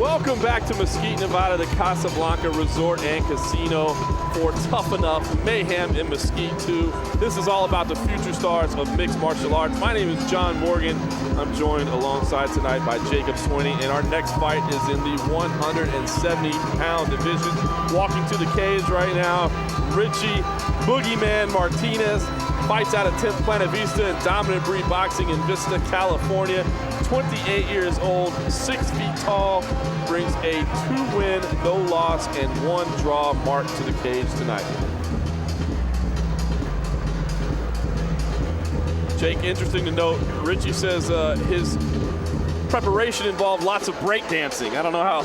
Welcome back to Mesquite, Nevada, the CasaBlanca Resort and Casino for Tuff-N-Uff, Mayhem in Mesquite 2. This is all about the future stars of mixed martial arts. My name is John Morgan. I'm joined alongside tonight by Jacob Swinney, and our next fight is in the 170-pound division. Walking to the cage right now, Richie Boogeyman Martinez fights out of 10th Planet Vista in Dominant Breed Boxing in Vista, California. 28 years old, 6 feet tall, brings a 2-win, no loss, and 1 draw mark to the cage tonight. Jake, interesting to note, Richie says his preparation involved lots of breakdancing. I don't know how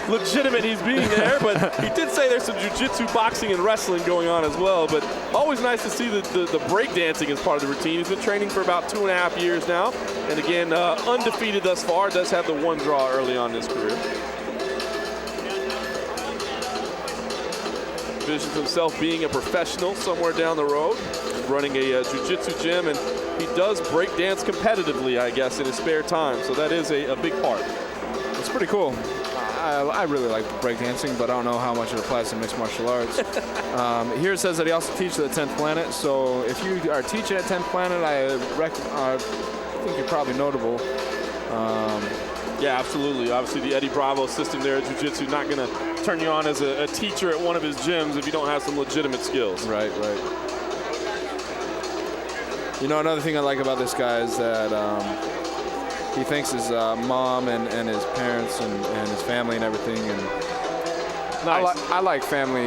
legitimate he's being there, but he did say there's some jiu-jitsu, boxing, and wrestling going on as well. But always nice to see the breakdancing as part of the routine. He's been training for about 2.5 years now. And again, undefeated thus far, does have the 1 draw early on in his career. Envisions himself being a professional somewhere down the road, running a jiu-jitsu gym, and he does breakdance competitively, I guess, in his spare time. So that is a big part. It's pretty cool. I really like breakdancing, but I don't know how much it applies to mixed martial arts. Here it says that he also teaches at 10th Planet, so if you are teaching at 10th Planet, I think you're probably notable. Yeah, absolutely. Obviously, the Eddie Bravo system there at jiu-jitsu, not going to turn you on as a teacher at one of his gyms if you don't have some legitimate skills. Right. You know, another thing I like about this guy is that he thanks his mom and his parents and his family and everything. And nice. I like family.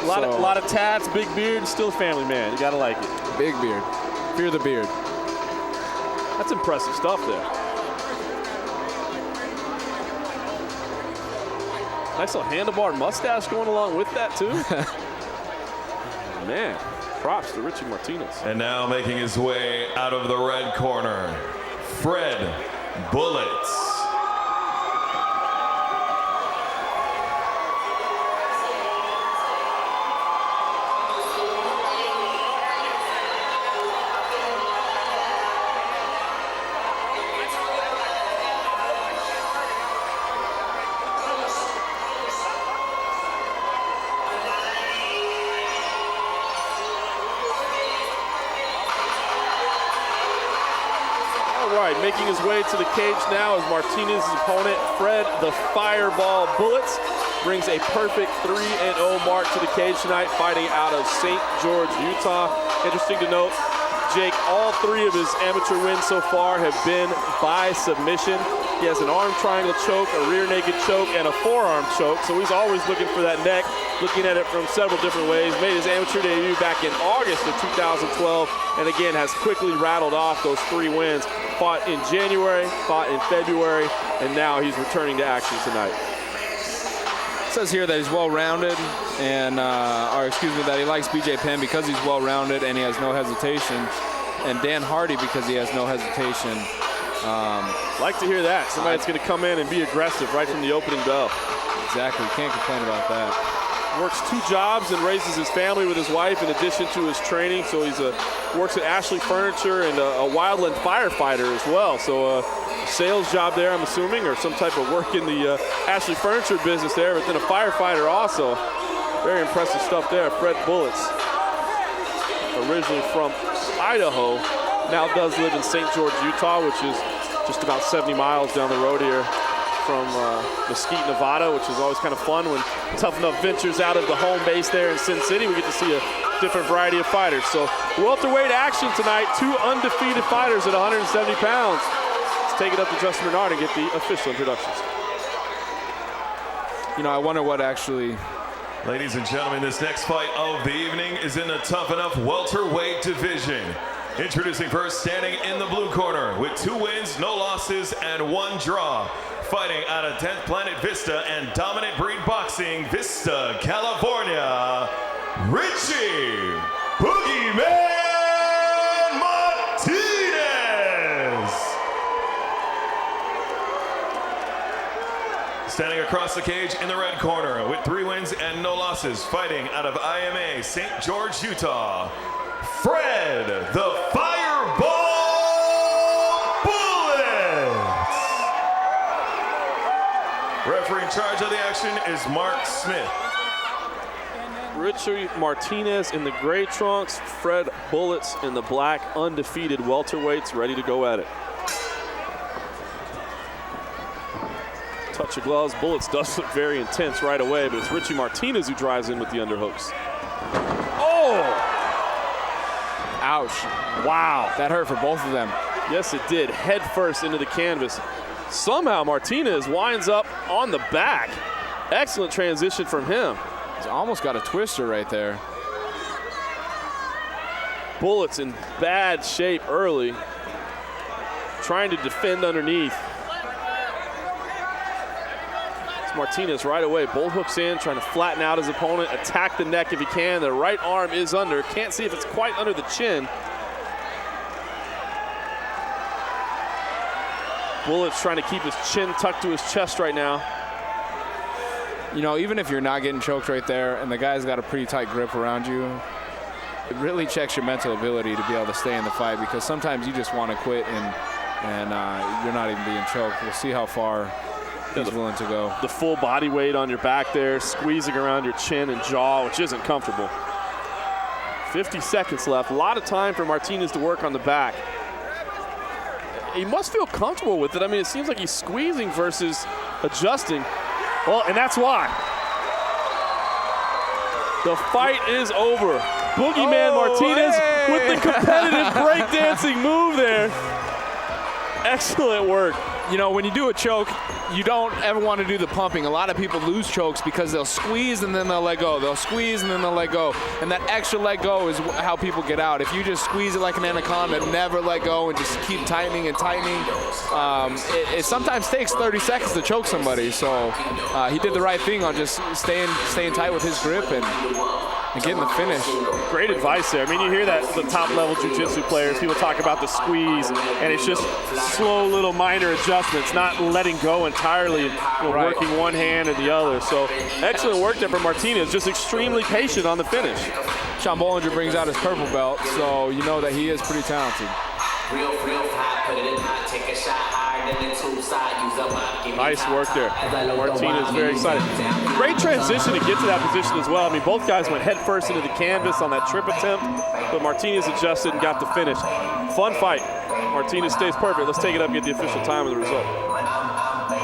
A lot of tats, big beard, still a family man. You got to like it. Big beard. Fear the beard. That's impressive stuff there. Nice little handlebar mustache going along with that, too. Man, props to Richie Martinez. And now making his way out of the red corner, Fred Bullets. All right, making his way to the cage now is Martinez's opponent, Fred the Fireball Bullets. Brings a perfect 3-0 mark to the cage tonight, fighting out of St. George, Utah. Interesting to note, Jake, all 3 of his amateur wins so far have been by submission. He has an arm triangle choke, a rear naked choke, and a forearm choke, so he's always looking for that neck, looking at it from several different ways. Made his amateur debut back in August of 2012, and again has quickly rattled off those 3 wins. Fought in January, fought in February, and now he's returning to action tonight. It says here that he's well-rounded, and that he likes BJ Penn because he's well-rounded and he has no hesitation, and Dan Hardy because he has no hesitation. Like to hear that. Somebody that's going to come in and be aggressive right from the opening bell. Exactly. Can't complain about that. Works 2 jobs and raises his family with his wife in addition to his training. So he's works at Ashley Furniture and a wildland firefighter as well. So a sales job there, I'm assuming, or some type of work in the Ashley Furniture business there, but then a firefighter also. Very impressive stuff there. Fred Bullets, originally from Idaho, now does live in St. George, Utah, which is just about 70 miles down the road here from Mesquite, Nevada, which is always kind of fun when Tuff-N-Uff ventures out of the home base there in Sin City. We get to see a different variety of fighters. So welterweight action tonight, 2 undefeated fighters at 170 pounds. Let's take it up to Justin Bernard and get the official introductions. You know, I wonder what actually... Ladies and gentlemen, this next fight of the evening is in the Tuff-N-Uff welterweight division. Introducing first, standing in the blue corner with 2 wins, no losses, and 1 draw. Fighting out of 10th Planet Vista and Dominant Breed Boxing, Vista, California, Richie Boogeyman Martinez. Standing across the cage in the red corner with 3 wins and no losses, fighting out of IMA, St. George, Utah, Fred the Fireball Bullets. Referee in charge of the action is Mark Smith. Richie Martinez in the gray trunks, Fred Bullets in the black, undefeated welterweights ready to go at it. Touch of gloves. Bullets does look very intense right away, but it's Richie Martinez who drives in with the underhooks. Oh! Ouch. Wow. That hurt for both of them. Yes, it did. Head first into the canvas. Somehow Martinez winds up on the back. Excellent transition from him. He's almost got a twister right there. Bullets in bad shape early. Trying to defend underneath. Martinez right away, bolt hooks in, trying to flatten out his opponent, attack the neck if he can. The right arm is under. Can't see if it's quite under the chin. Bullets trying to keep his chin tucked to his chest right now. You know, even if you're not getting choked right there and the guy's got a pretty tight grip around you, it really checks your mental ability to be able to stay in the fight, because sometimes you just want to quit and you're not even being choked. We'll see how far he's willing to go. The full body weight on your back there, squeezing around your chin and jaw, which isn't comfortable. 50 seconds left. A lot of time for Martinez to work on the back. He must feel comfortable with it. I mean, it seems like he's squeezing versus adjusting. Well, and that's why. The fight is over. Boogeyman Martinez with the competitive breakdancing move there. Excellent work. You know, when you do a choke, you don't ever want to do the pumping. A lot of people lose chokes because they'll squeeze and then they'll let go. They'll squeeze and then they'll let go. And that extra let go is how people get out. If you just squeeze it like an anaconda, never let go, and just keep tightening and tightening, it sometimes takes 30 seconds to choke somebody. So he did the right thing on just staying tight with his grip and getting the finish. Great advice there. I mean, you hear that the top-level jiu-jitsu players, people talk about the squeeze, and it's just slow little minor adjustments, not letting go entirely, working one hand and the other. So excellent work there for Martinez, just extremely patient on the finish. Sean Bollinger brings out his purple belt, so you know that he is pretty talented. Nice work there. Martinez very excited. Great transition to get to that position as well. I mean, both guys went head first into the canvas on that trip attempt, but Martinez adjusted and got the finish. Fun fight. Martinez stays perfect. Let's take it up and get the official time of the result.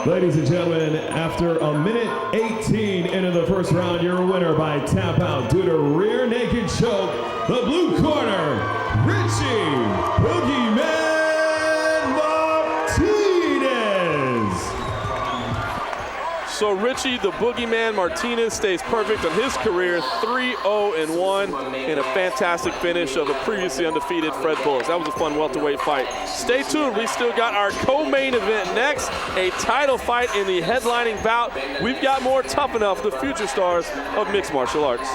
Ladies and gentlemen, after a minute 18 into the first round, your winner by tap out due to rear naked choke, the blue corner, Richie Boogeyman Martinez. So Richie, the Boogeyman Martinez, stays perfect on his career, 3-0-1 in a fantastic finish of a previously undefeated Fred Bullets. That was a fun welterweight fight. Stay tuned, we still got our co-main event next, a title fight in the headlining bout. We've got more Tuff-N-Uff, the future stars of mixed martial arts.